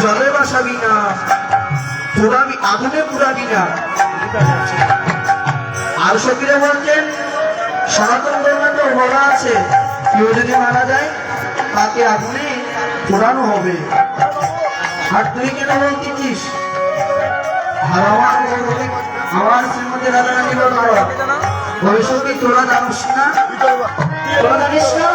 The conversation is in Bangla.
জলে বাসাবি না, পুরাবি আগুনে পুরাবি না। আর সখীরা বলছেন সনাতন ধর্মে তো বলা আছে কেউ যদি মারা যায় তাকে আগুনে পোড়ানো হবে। আর তুই কেন বলতেছিস? আর আমার শ্রীমতী রাধারানী বলল ভবিষ্যৎ তোরা জানিস না, তোরা জানিস না